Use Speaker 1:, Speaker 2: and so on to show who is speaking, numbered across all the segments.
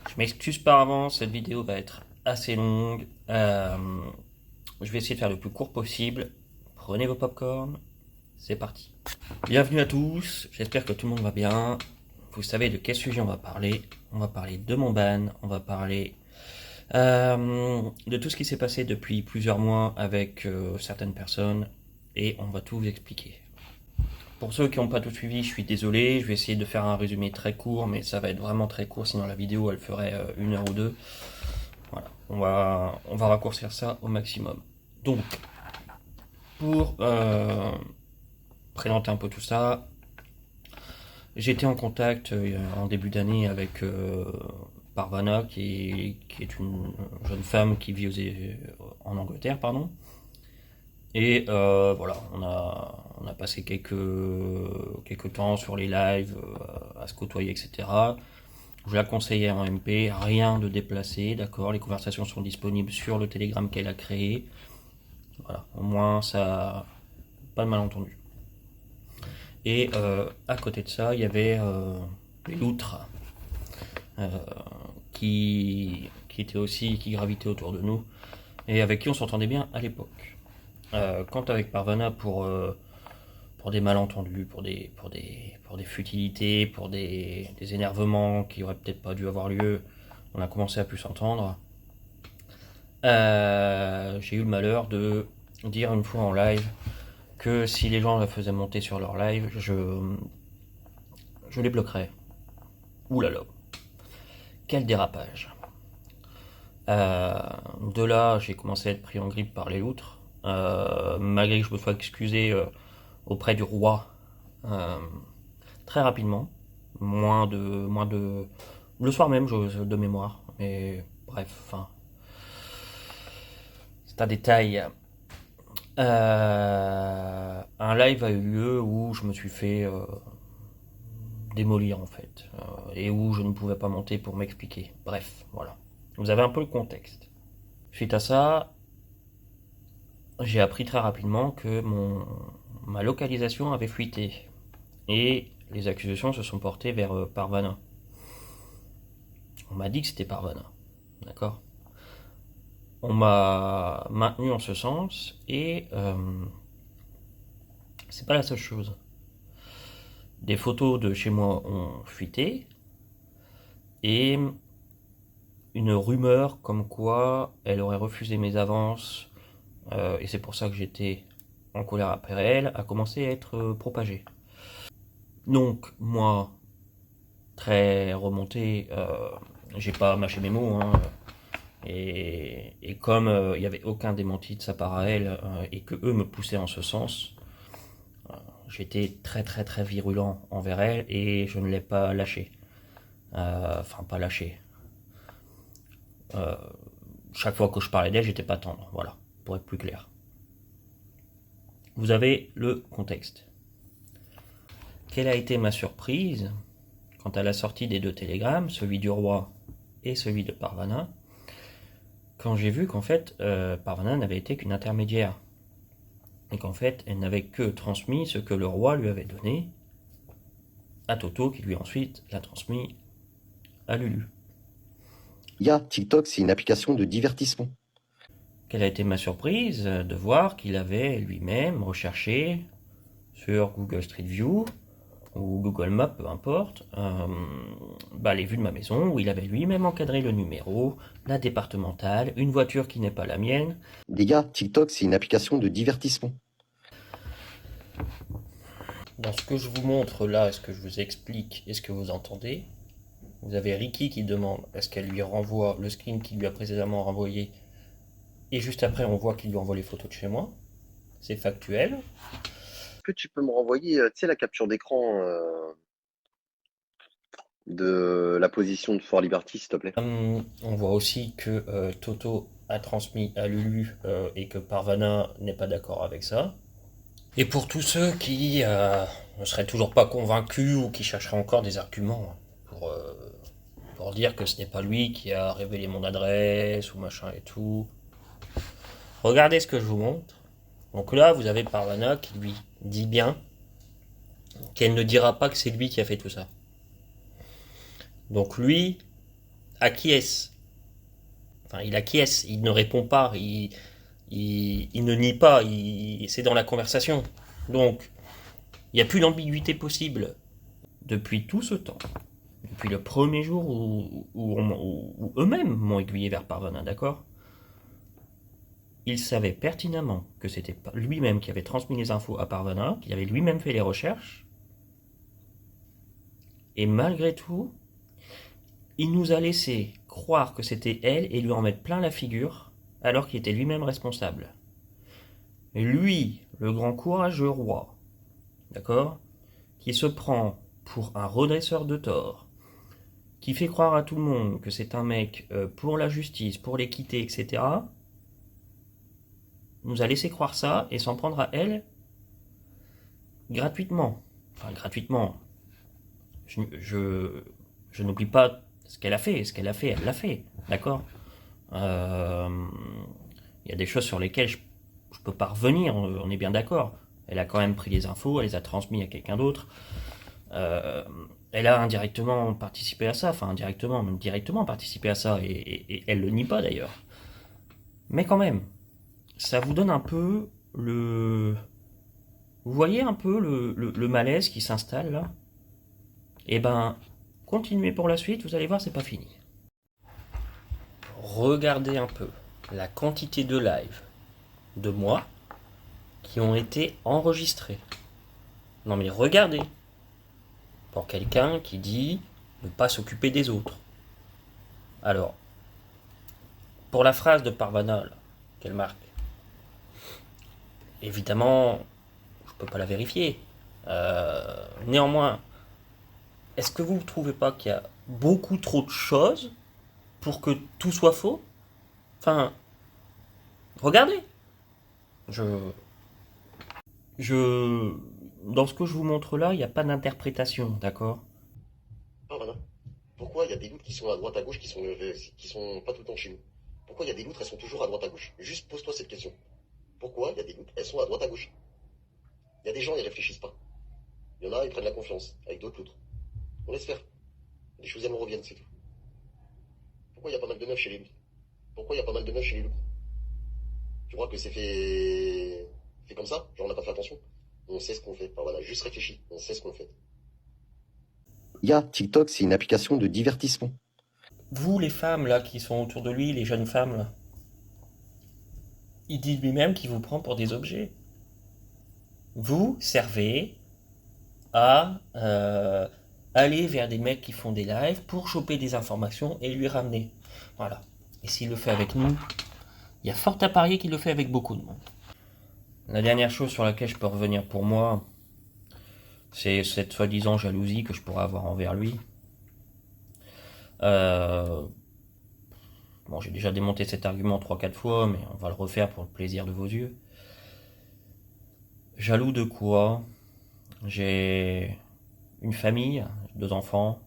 Speaker 1: Je m'excuse par avance, cette vidéo va être assez longue. Je vais essayer de faire le plus court possible. Prenez vos popcorn, c'est parti. Bienvenue à tous, j'espère que tout le monde va bien. Vous savez de quel sujet on va parler. On va parler de mon ban, on va parler de tout ce qui s'est passé depuis plusieurs mois avec certaines personnes et on va tout vous expliquer. Pour ceux qui n'ont pas tout suivi, je suis désolé, je vais essayer de faire un résumé très court, mais ça va être vraiment très court, sinon la vidéo elle ferait 1 heure ou deux. Voilà, on va raccourcir ça au maximum. Donc, pour présenter un peu tout ça, j'étais en contact en début d'année avec Parvana, qui est une jeune femme qui vit en Angleterre, pardon. Et voilà, on a passé quelques temps sur les lives, à se côtoyer, etc. Je la conseillais en MP, rien de déplacé, d'accord. Les conversations sont disponibles sur le Telegram qu'elle a créé. Voilà, au moins ça, pas de malentendu. Et à côté de ça, il y avait les loutres euh, qui gravitaient autour de nous et avec qui on s'entendait bien à l'époque. Quant avec Parvana pour des malentendus, pour des futilités, pour des énervements qui auraient peut-être pas dû avoir lieu, on a commencé à plus s'entendre. J'ai eu le malheur de dire une fois en live que si les gens la faisaient monter sur leur live, je les bloquerais. Ouh là là, quel dérapage. Euh, de là, j'ai commencé à être pris en grippe par les loutres. Malgré que je me sois excusé auprès du roi euh, très rapidement. Moins de. Le soir même, de mémoire. Mais bref, enfin. C'est un détail. Un live a eu lieu où je me suis fait démolir en fait. Et où je ne pouvais pas monter pour m'expliquer. Bref, voilà. Vous avez un peu le contexte. Suite à ça, j'ai appris très rapidement que ma localisation avait fuité. Et les accusations se sont portées vers Parvana. On m'a dit que c'était Parvana. D'accord. On m'a maintenu en ce sens et c'est pas la seule chose. Des photos de chez moi ont fuité et une rumeur comme quoi elle aurait refusé mes avances et c'est pour ça que j'étais en colère après elle a commencé à être propagée. Donc moi, très remonté, j'ai pas mâché mes mots, hein, et comme il n'y avait aucun démenti de sa part à elle et que eux me poussaient en ce sens, j'étais très très très virulent envers elle et je ne l'ai pas lâché. Enfin, pas lâché. Euh, Chaque fois que je parlais d'elle, j'étais pas tendre. Voilà, pour être plus clair. Vous avez le contexte. Quelle a été ma surprise quant à la sortie des deux télégrammes, celui du roi et celui de Parvana, quand j'ai vu qu'en fait, Parvana n'avait été qu'une intermédiaire. Et qu'en fait, elle n'avait que transmis ce que le roi lui avait donné à Toto, qui lui ensuite l'a transmis à Lulu.
Speaker 2: TikTok, c'est une application de divertissement.
Speaker 1: Quelle a été ma surprise de voir qu'il avait lui-même recherché sur Google Street View ou Google Maps, peu importe, les vues de ma maison où il avait lui-même encadré le numéro, la départementale, une voiture qui n'est pas la mienne.
Speaker 2: TikTok, c'est une application de divertissement.
Speaker 1: Dans ce que je vous montre là, ce que je vous explique et ce que vous entendez, vous avez Ricky qui demande est-ce qu'elle lui renvoie le screen qu'il lui a précédemment renvoyé et juste après on voit qu'il lui envoie les photos de chez moi. C'est factuel.
Speaker 2: Est-ce que tu peux me renvoyer, tu sais, la capture d'écran de la position de Fort Liberty, s'il te plaît?
Speaker 1: On voit aussi que Toto a transmis à Lulu et que Parvana n'est pas d'accord avec ça. Et pour tous ceux qui ne seraient toujours pas convaincus ou qui chercheraient encore des arguments pour dire que ce n'est pas lui qui a révélé mon adresse ou machin et tout, regardez ce que je vous montre. Donc là, vous avez Parvana qui lui dit bien qu'elle ne dira pas que c'est lui qui a fait tout ça. Donc lui acquiesce. Enfin, il acquiesce, il ne répond pas, il ne nie pas, c'est dans la conversation. Donc, il n'y a plus d'ambiguïté possible depuis tout ce temps. Depuis le premier jour où eux-mêmes m'ont aiguillé vers Parvana, d'accord? Il savait pertinemment que c'était lui-même qui avait transmis les infos à Parvana, qu'il avait lui-même fait les recherches. Et malgré tout, il nous a laissé croire que c'était elle et lui en mettre plein la figure, alors qu'il était lui-même responsable. Et lui, le grand courageux roi, d'accord, qui se prend pour un redresseur de tort, qui fait croire à tout le monde que c'est un mec pour la justice, pour l'équité, etc., nous a laissé croire ça et s'en prendre à elle gratuitement. Enfin, gratuitement. Je n'oublie pas ce qu'elle a fait. Ce qu'elle a fait, elle l'a fait. D'accord. Il y a des choses sur lesquelles je peux pas revenir, on est bien d'accord. Elle a quand même pris les infos, elle les a transmises à quelqu'un d'autre. Euh, Elle a indirectement participé à ça, enfin indirectement, même directement participé à ça, et elle le nie pas d'ailleurs. Mais quand même, ça vous donne un peu le... Vous voyez un peu le malaise qui s'installe là? Eh ben, continuez pour la suite, vous allez voir, c'est pas fini. Regardez un peu la quantité de live de moi qui ont été enregistrés. Non mais regardez, pour quelqu'un qui dit ne pas s'occuper des autres. Alors, pour la phrase de Parvana, là, qu'elle marque, évidemment, je peux pas la vérifier. Néanmoins, est-ce que vous ne trouvez pas qu'il y a beaucoup trop de choses pour que tout soit faux? Enfin, regardez. Je, je, dans ce que je vous montre là, il n'y a pas d'interprétation, d'accord?
Speaker 2: Ah, voilà. Pourquoi il y a des loutres qui sont à droite à gauche qui sont pas tout le temps chez nous? Pourquoi il y a des loutres, elles sont toujours à droite à gauche? Juste pose-toi cette question. Pourquoi il y a des loutres, elles sont à droite à gauche? Il y a des gens, ils réfléchissent pas. Il y en a, ils prennent la confiance avec d'autres loutres. On laisse faire. Les choses, elles me reviennent, c'est tout. Pourquoi il y a pas mal de meufs chez les loutres? Pourquoi il y a pas mal de meufs chez les loutres? Tu crois que c'est fait comme ça? Genre on n'a pas fait attention? On sait ce qu'on fait. Enfin, voilà, juste réfléchis. On sait ce qu'on fait. TikTok, c'est une application de divertissement.
Speaker 1: Vous, les femmes là qui sont autour de lui, les jeunes femmes là, il dit lui-même qu'il vous prend pour des objets. Vous servez à aller vers des mecs qui font des lives pour choper des informations et lui ramener. Voilà. Et s'il le fait avec nous, il y a fort à parier qu'il le fait avec beaucoup de monde. La dernière chose sur laquelle je peux revenir pour moi, c'est cette soi-disant jalousie que je pourrais avoir envers lui. Euh, bon, j'ai déjà démonté cet argument 3-4 fois, mais on va le refaire pour le plaisir de vos yeux. Jaloux de quoi? J'ai une famille, 2 enfants,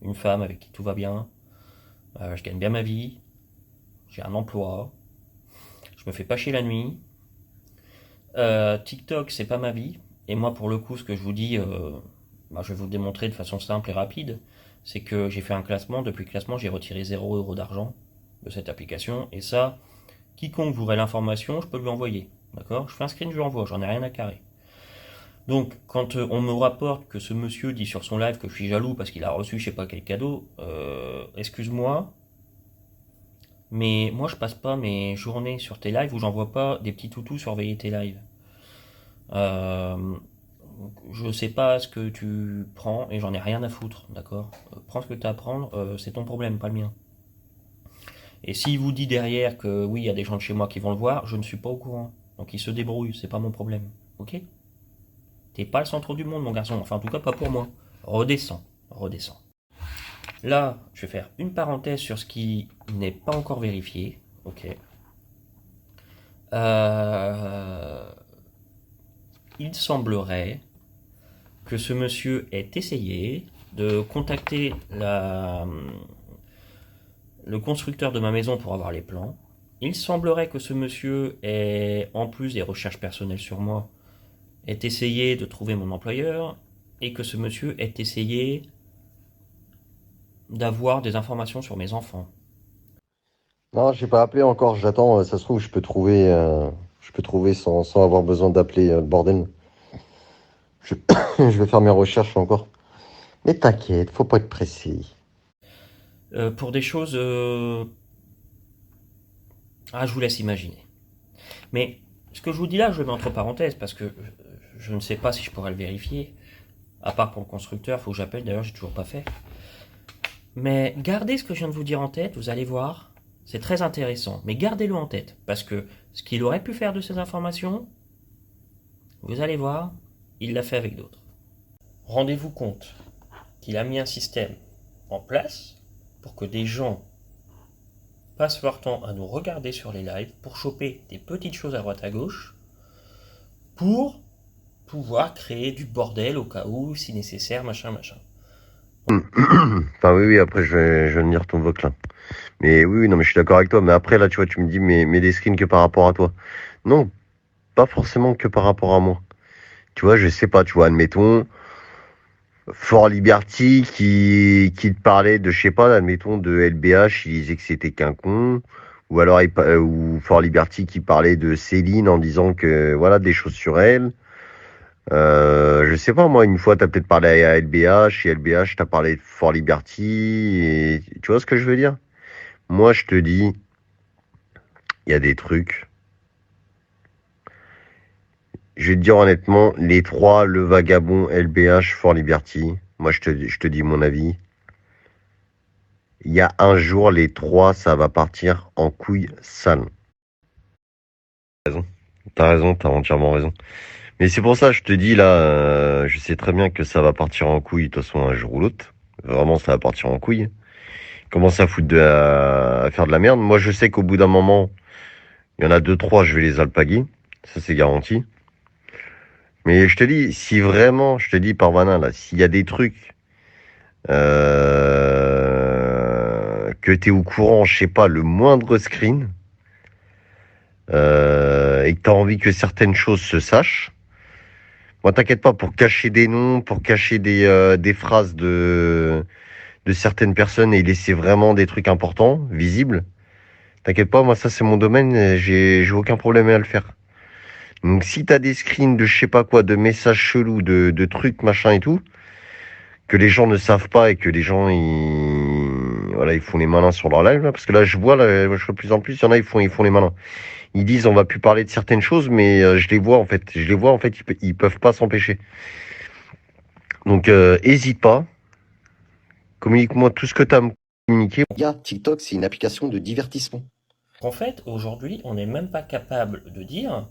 Speaker 1: une femme avec qui tout va bien, je gagne bien ma vie, j'ai un emploi, je me fais pas chier la nuit. TikTok, c'est pas ma vie. Et moi, pour le coup, ce que je vous dis, je vais vous le démontrer de façon simple et rapide. C'est que j'ai fait un classement. Depuis le classement, j'ai retiré 0 € d'argent de cette application. Et ça, quiconque voudrait l'information, je peux lui envoyer. D'accord? Je fais un screen, je lui envoie. J'en ai rien à carrer. Donc, quand on me rapporte que ce monsieur dit sur son live que je suis jaloux parce qu'il a reçu je sais pas quel cadeau, excuse-moi, mais moi je passe pas mes journées sur tes lives où j'envoie pas des petits toutous surveiller tes lives. Euh, je sais pas ce que tu prends et j'en ai rien à foutre, d'accord? Prends ce que tu as à prendre, c'est ton problème, pas le mien. Et s'il vous dit derrière que oui, il y a des gens de chez moi qui vont le voir, je ne suis pas au courant. Donc il se débrouille, c'est pas mon problème. Ok? T'es pas le centre du monde, mon garçon. Enfin, en tout cas, pas pour moi. Redescends, redescends. Là, je vais faire une parenthèse sur ce qui n'est pas encore vérifié. Ok. Euh, il semblerait que ce monsieur ait essayé de contacter le constructeur de ma maison pour avoir les plans. Il semblerait que ce monsieur ait, en plus des recherches personnelles sur moi, ait essayé de trouver mon employeur et que ce monsieur ait essayé d'avoir des informations sur mes enfants.
Speaker 3: Non, j'ai pas appelé encore, j'attends, ça se trouve, je peux trouver sans avoir besoin d'appeler le bordel. Je, je vais faire mes recherches encore. Mais t'inquiète, faut pas être pressé.
Speaker 1: Pour des choses... Ah, je vous laisse imaginer. Mais ce que je vous dis là, je le mets entre parenthèses parce que je ne sais pas si je pourrais le vérifier. À part pour le constructeur, faut que j'appelle, d'ailleurs, j'ai toujours pas fait. Mais gardez ce que je viens de vous dire en tête, vous allez voir, c'est très intéressant. Mais gardez-le en tête, parce que ce qu'il aurait pu faire de ces informations, vous allez voir, il l'a fait avec d'autres. Rendez-vous compte qu'il a mis un système en place pour que des gens passent leur temps à nous regarder sur les lives, pour choper des petites choses à droite à gauche, pour pouvoir créer du bordel au cas où, si nécessaire, machin, machin.
Speaker 3: Enfin, oui, après, je vais lire ton vote là. Mais oui, non, mais je suis d'accord avec toi. Mais après, là, tu vois, tu me dis, mais des screens que par rapport à toi. Non, pas forcément que par rapport à moi. Tu vois, je sais pas, tu vois, admettons, Fort Liberty qui te parlait de, je sais pas, admettons, de LBH, il disait que c'était qu'un con. Ou alors, ou Fort Liberty qui parlait de Céline en disant que, voilà, des choses sur elle. Je sais pas, moi, une fois, t'as peut-être parlé à LBH, et LBH t'as parlé de Fort Liberty, et tu vois ce que je veux dire? Moi, je te dis, il y a des trucs. Je vais te dire honnêtement, les trois, le vagabond, LBH, Fort Liberty, moi, je te dis mon avis. Il y a un jour, les trois, ça va partir en couille sale. T'as raison, t'as entièrement raison. Mais c'est pour ça, je te dis là, je sais très bien que ça va partir en couille, de toute façon, un jour ou l'autre. Vraiment, ça va partir en couille. Commence à foutre à faire de la merde. Moi, je sais qu'au bout d'un moment, il y en a deux, trois, je vais les alpaguer. Ça, c'est garanti. Mais je te dis, si vraiment, je te dis, Parvana, là, s'il y a des trucs que t'es au courant, je sais pas, le moindre screen, et que t'as envie que certaines choses se sachent, moi, t'inquiète pas, pour cacher des noms, pour cacher des phrases de certaines personnes et laisser vraiment des trucs importants, visibles, t'inquiète pas, moi, ça, c'est mon domaine, j'ai aucun problème à le faire. Donc, si t'as des screens de je sais pas quoi, de messages chelous, de trucs, machin et tout, que les gens ne savent pas et que les gens, voilà, ils font les malins sur leur live, là, parce que là, je vois, là, je vois de plus en plus, il y en a, ils font les malins. Ils disent, on va plus parler de certaines choses, mais je les vois, en fait. Je les vois, en fait, ils peuvent pas s'empêcher. Donc, hésite pas. Communique-moi tout ce que tu as à me communiquer. Gars, TikTok, c'est une application de divertissement.
Speaker 1: En fait, aujourd'hui, on n'est même pas capable de dire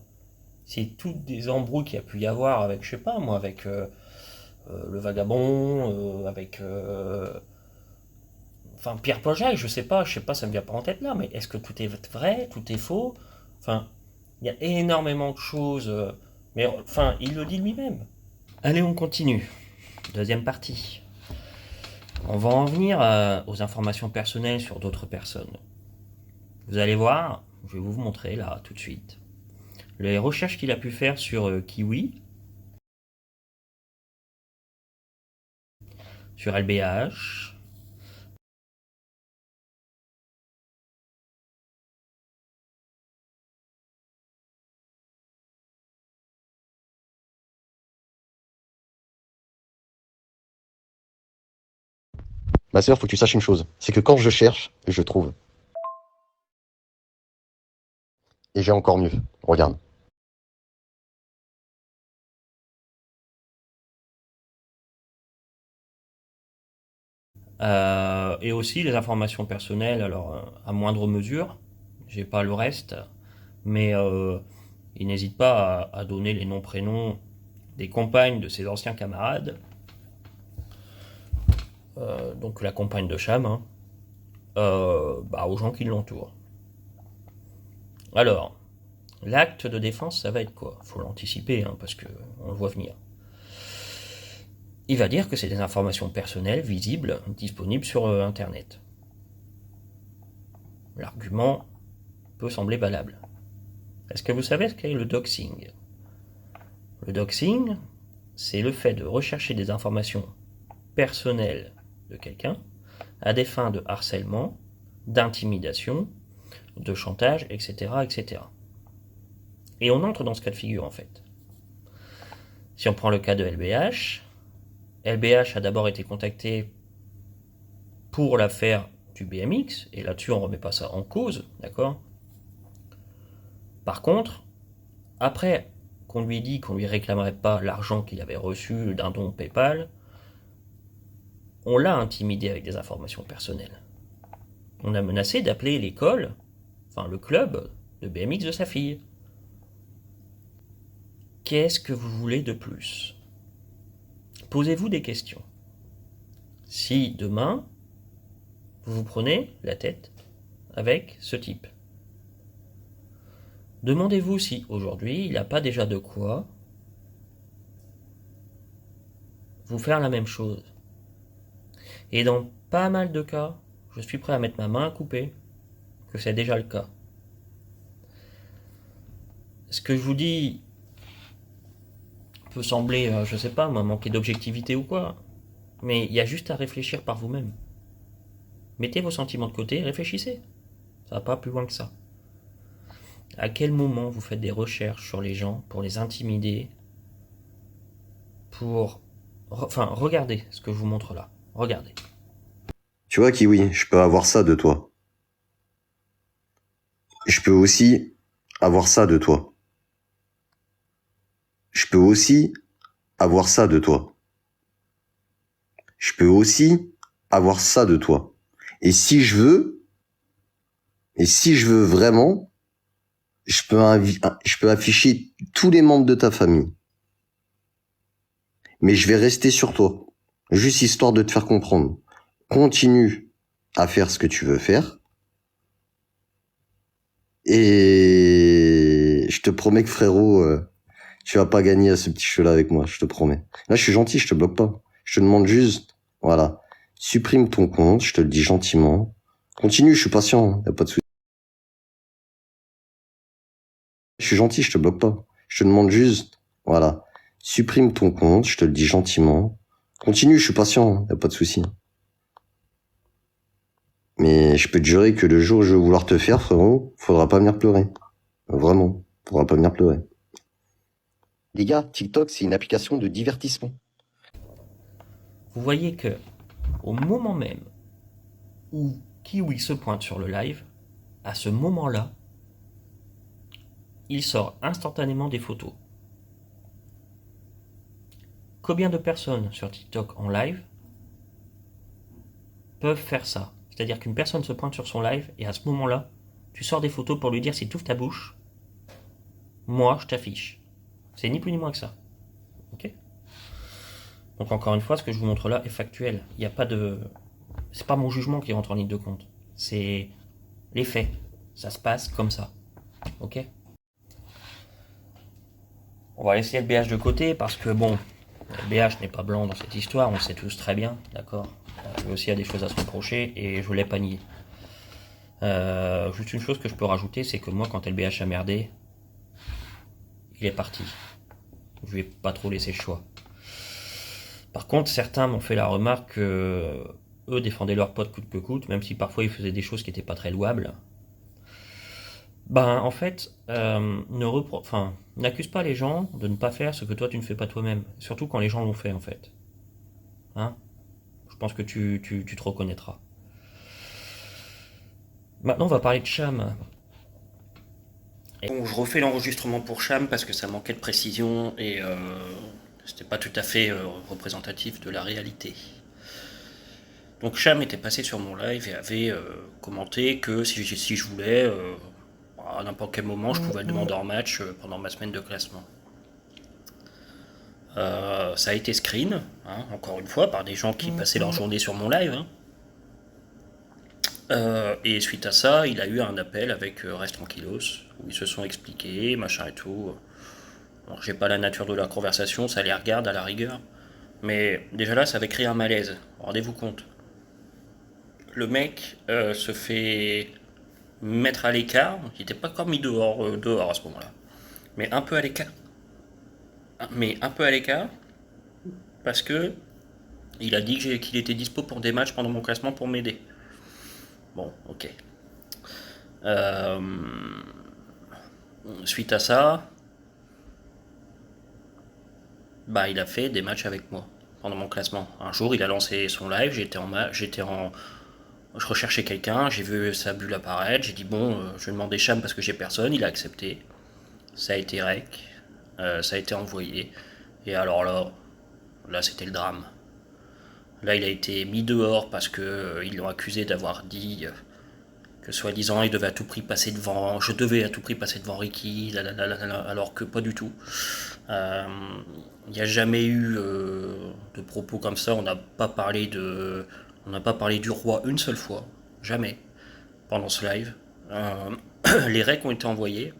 Speaker 1: si toutes des embrouilles qu'il y a pu y avoir avec, je sais pas moi, avec le vagabond, avec enfin Pierre-Paul Jacques, je sais pas, ça me vient pas en tête là, mais est-ce que tout est vrai, tout est faux? Enfin, il y a énormément de choses, mais enfin, il le dit lui-même. Allez, on continue. Deuxième partie. On va en venir aux informations personnelles sur d'autres personnes. Vous allez voir, je vais vous montrer là tout de suite les recherches qu'il a pu faire sur Kiwi, sur LBH.
Speaker 3: Ma sœur, faut que tu saches une chose. C'est que quand je cherche, je trouve. Et j'ai encore mieux. Regarde.
Speaker 1: Et aussi les informations personnelles, alors à moindre mesure, j'ai pas le reste, mais il n'hésite pas à donner les noms prénoms des compagnes de ses anciens camarades, donc la compagne de Cham, hein, aux gens qui l'entourent. Alors, l'acte de défense, ça va être quoi? Faut l'anticiper, hein, parce que on le voit venir. Il va dire que c'est des informations personnelles, visibles, disponibles sur Internet. L'argument peut sembler valable. Est-ce que vous savez ce qu'est le doxing? Le doxing, c'est le fait de rechercher des informations personnelles de quelqu'un à des fins de harcèlement, d'intimidation, de chantage, etc., etc. Et on entre dans ce cas de figure en fait. Si on prend le cas de LBH, LBH a d'abord été contacté pour l'affaire du BMX, et là-dessus on ne remet pas ça en cause, d'accord? Par contre, après qu'on lui ait dit qu'on lui réclamerait pas l'argent qu'il avait reçu d'un don PayPal, on l'a intimidé avec des informations personnelles. On a menacé d'appeler l'école, enfin le club de BMX de sa fille. Qu'est-ce que vous voulez de plus? Posez-vous des questions. Si demain, vous vous prenez la tête avec ce type, demandez-vous si aujourd'hui il n'a pas déjà de quoi vous faire la même chose. Et dans pas mal de cas, je suis prêt à mettre ma main à couper que c'est déjà le cas. Ce que je vous dis peut sembler, je sais pas, manquer d'objectivité ou quoi, mais il y a juste à réfléchir par vous-même. Mettez vos sentiments de côté et réfléchissez. Ça va pas plus loin que ça. À quel moment vous faites des recherches sur les gens pour les intimider, pour... Enfin, regardez ce que je vous montre là. Regardez.
Speaker 3: Tu vois, Kiwi, je peux avoir ça de toi. Je peux aussi avoir ça de toi. Je peux aussi avoir ça de toi. Je peux aussi avoir ça de toi. Et si je veux vraiment, je peux afficher tous les membres de ta famille. Mais je vais rester sur toi. Juste histoire de te faire comprendre. Continue à faire ce que tu veux faire. Et je te promets que frérot, tu vas pas gagner à ce petit jeu-là avec moi, je te promets. Là, je suis gentil, je te bloque pas. Je te demande juste, voilà, supprime ton compte, je te le dis gentiment. Continue, je suis patient, y a pas de souci. Je suis gentil, je te bloque pas. Je te demande juste, voilà, supprime ton compte, je te le dis gentiment. Continue, je suis patient, y a pas de souci. Mais je peux te jurer que le jour où je vais vouloir te faire, frérot, faudra pas venir pleurer. Vraiment, faudra pas venir pleurer. Les gars, TikTok, c'est une application de divertissement.
Speaker 1: Vous voyez que, au moment même où Kiwi se pointe sur le live, à ce moment-là, il sort instantanément des photos. Combien de personnes sur TikTok en live peuvent faire ça? C'est-à-dire qu'une personne se pointe sur son live et à ce moment-là, tu sors des photos pour lui dire si tu ouvres ta bouche, moi je t'affiche. C'est ni plus ni moins que ça. Ok? Donc encore une fois, ce que je vous montre là est factuel. Il n'y a pas de... C'est pas mon jugement qui rentre en ligne de compte. C'est les faits. Ça se passe comme ça. Ok? On va laisser LBH de côté parce que bon, LBH n'est pas blanc dans cette histoire, on le sait tous très bien, d'accord? Lui aussi a des choses à se reprocher et je l'ai pas nié. Juste une chose que je peux rajouter, c'est que moi quand LBH a merdé, il est parti. Je lui ai pas trop laissé le choix. Par contre, certains m'ont fait la remarque que eux défendaient leur pote coûte que coûte, même si parfois ils faisaient des choses qui n'étaient pas très louables. Ben, en fait, n'accuse pas les gens de ne pas faire ce que toi tu ne fais pas toi-même. Surtout quand les gens l'ont fait, en fait. Hein? Je pense que tu te reconnaîtras. Maintenant, on va parler de Cham. Bon, je refais l'enregistrement pour Cham parce que ça manquait de précision et c'était pas tout à fait représentatif de la réalité. Donc Cham était passé sur mon live et avait commenté que si je voulais, à n'importe quel moment, je pouvais le demander en match pendant ma semaine de classement. Ça a été screen, hein, encore une fois, par des gens qui passaient leur journée sur mon live. Hein. Et suite à ça, il a eu un appel avec Reste Tranquillos, où ils se sont expliqués, machin et tout. Bon, j'ai pas la nature de la conversation, ça les regarde à la rigueur. Mais déjà là, ça avait créé un malaise. Rendez-vous compte. Le mec se fait mettre à l'écart. Il n'était pas encore mis dehors à ce moment-là. Mais un peu à l'écart. Parce que Il a dit qu'il était dispo pour des matchs pendant mon classement pour m'aider. Bon, ok. Euh, Suite à ça, bah, il a fait des matchs avec moi pendant mon classement. Un jour, il a lancé son live, je recherchais quelqu'un, j'ai vu sa bulle apparaître, j'ai dit bon, je vais demander Cham parce que j'ai personne, il a accepté. Ça a été rec, ça a été envoyé. Et alors là c'était le drame. Là, il a été mis dehors parce que ils l'ont accusé d'avoir dit que soi-disant il devait à tout prix passer devant, je devais à tout prix passer devant Ricky, alors que pas du tout. Euh, Il n'y a jamais eu de propos comme ça. On n'a pas parlé du roi une seule fois, jamais pendant ce live. Les recs ont été envoyés.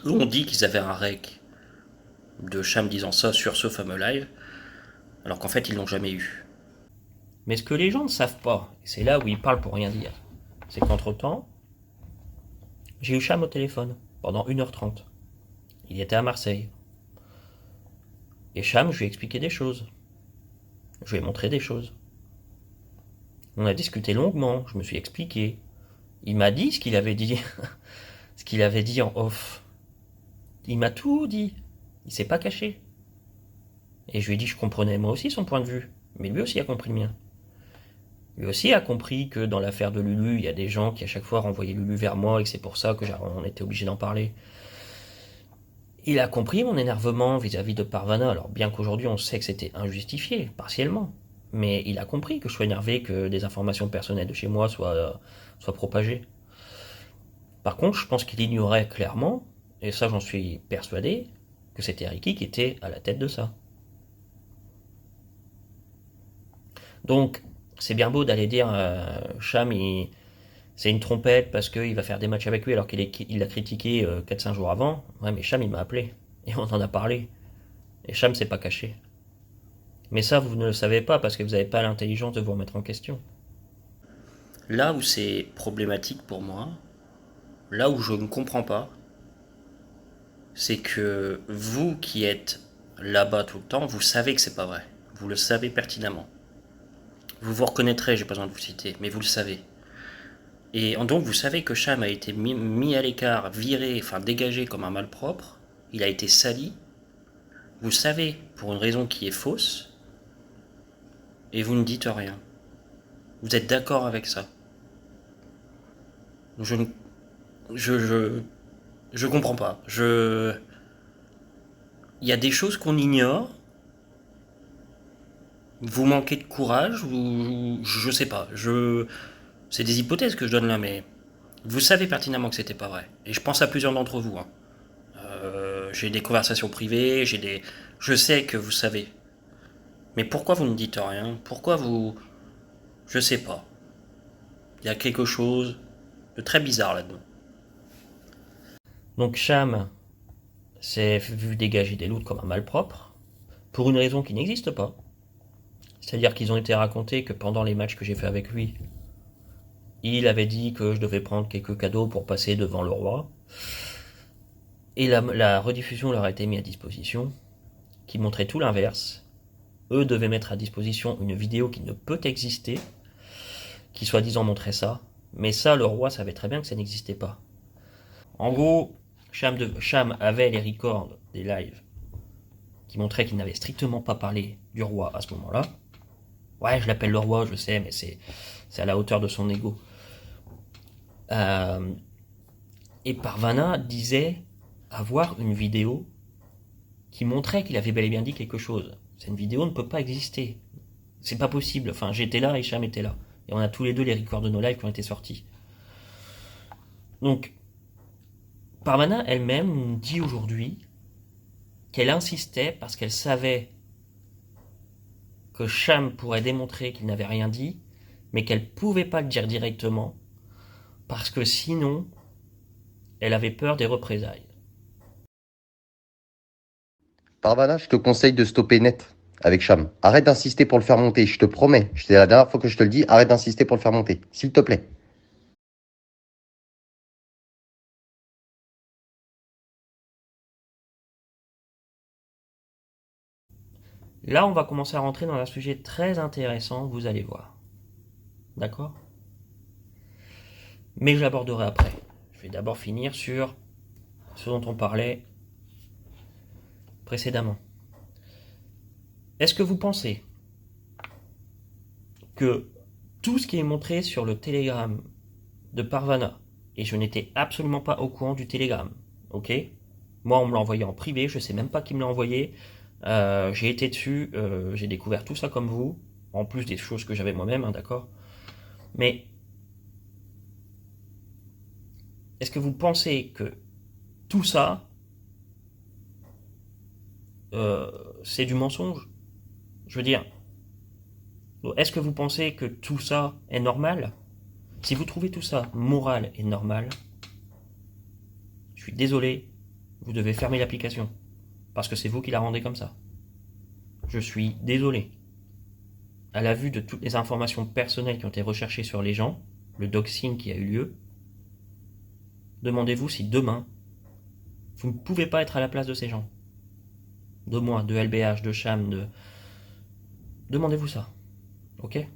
Speaker 1: Eux ont dit qu'ils avaient un rec de Cham disant ça sur ce fameux live, alors qu'en fait ils l'ont jamais eu. Mais ce que les gens ne savent pas, et c'est là où ils parlent pour rien dire, c'est qu'entre-temps, j'ai eu Cham au téléphone pendant 1h30. Il était à Marseille. Et Cham, je lui ai expliqué des choses. Je lui ai montré des choses. On a discuté longuement, je me suis expliqué. Il m'a dit ce qu'il avait dit. Ce qu'il avait dit en off. Il m'a tout dit. Il s'est pas caché. Et je lui ai dit que je comprenais moi aussi son point de vue. Mais lui aussi a compris le mien. Lui aussi a compris que dans l'affaire de Lulu, il y a des gens qui à chaque fois renvoyaient Lulu vers moi et que c'est pour ça que on était obligé d'en parler. Il a compris mon énervement vis-à-vis de Parvana, alors bien qu'aujourd'hui on sait que c'était injustifié, partiellement. Mais il a compris que je sois énervé que des informations personnelles de chez moi soient propagées. Par contre, je pense qu'il ignorait clairement, et ça j'en suis persuadé, que c'était Ricky qui était à la tête de ça. Donc, c'est bien beau d'aller dire Cham, c'est une trompette parce qu'il va faire des matchs avec lui alors qu'il l'a critiqué 4-5 jours avant. Ouais, mais Cham, il m'a appelé. Et on en a parlé. Et Cham s'est pas caché. Mais ça, vous ne le savez pas parce que vous n'avez pas l'intelligence de vous remettre en question. Là où c'est problématique pour moi, là où je ne comprends pas, c'est que vous qui êtes là-bas tout le temps, vous savez que c'est pas vrai. Vous le savez pertinemment. Vous vous reconnaîtrez, j'ai pas besoin de vous citer, mais vous le savez. Et donc vous savez que Cham a été mis à l'écart, viré, enfin dégagé comme un malpropre. Il a été sali. Vous le savez pour une raison qui est fausse. Et vous ne dites rien. Vous êtes d'accord avec ça. Je ne je comprends pas. Il y a des choses qu'on ignore. Vous manquez de courage ou je sais pas. C'est des hypothèses que je donne là, mais vous savez pertinemment que c'était pas vrai. Et je pense à plusieurs d'entre vous. Hein. J'ai des conversations privées, je sais que vous savez. Mais pourquoi vous ne dites rien? Pourquoi vous, je sais pas. Il y a quelque chose de très bizarre là-dedans. Donc Cham s'est vu dégager des loups comme un malpropre pour une raison qui n'existe pas. C'est-à-dire qu'ils ont été racontés que pendant les matchs que j'ai fait avec lui, il avait dit que je devais prendre quelques cadeaux pour passer devant le roi. Et la rediffusion leur a été mise à disposition, qui montrait tout l'inverse. Eux devaient mettre à disposition une vidéo qui ne peut exister, qui soi-disant montrait ça. Mais ça, le roi savait très bien que ça n'existait pas. En gros, Cham avait les records des lives qui montraient qu'il n'avait strictement pas parlé du roi à ce moment-là. Ouais, je l'appelle le roi, je sais, mais c'est à la hauteur de son ego. Euh, et Parvana disait avoir une vidéo qui montrait qu'il avait bel et bien dit quelque chose. Cette vidéo ne peut pas exister. C'est pas possible. Enfin, j'étais là et Cham était là. Et on a tous les deux les records de nos lives qui ont été sortis. Donc, Parvana elle-même dit aujourd'hui qu'elle insistait parce qu'elle savait que Cham pourrait démontrer qu'il n'avait rien dit, mais qu'elle pouvait pas le dire directement parce que sinon, elle avait peur des représailles.
Speaker 3: Parvana, je te conseille de stopper net avec Cham. Arrête d'insister pour le faire monter, je te promets. C'est la dernière fois que je te le dis, arrête d'insister pour le faire monter. S'il te plaît.
Speaker 1: Là, on va commencer à rentrer dans un sujet très intéressant, vous allez voir. D'accord? Mais je l'aborderai après. Je vais d'abord finir sur ce dont on parlait précédemment. Est-ce que vous pensez que tout ce qui est montré sur le Telegram de Parvana, et je n'étais absolument pas au courant du Telegram, ok? Moi, on me l'a envoyé en privé, je sais même pas qui me l'a envoyé. J'ai été dessus, j'ai découvert tout ça comme vous, en plus des choses que j'avais moi-même, hein, d'accord? Mais est-ce que vous pensez que tout ça, c'est du mensonge? Je veux dire, est-ce que vous pensez que tout ça est normal? Si vous trouvez tout ça moral et normal, je suis désolé, vous devez fermer l'application. Parce que c'est vous qui la rendez comme ça. Je suis désolé. À la vue de toutes les informations personnelles qui ont été recherchées sur les gens, le doxing qui a eu lieu, demandez-vous si demain, vous ne pouvez pas être à la place de ces gens. De moi, de LBH, de Cham, de... Demandez-vous ça. Ok ?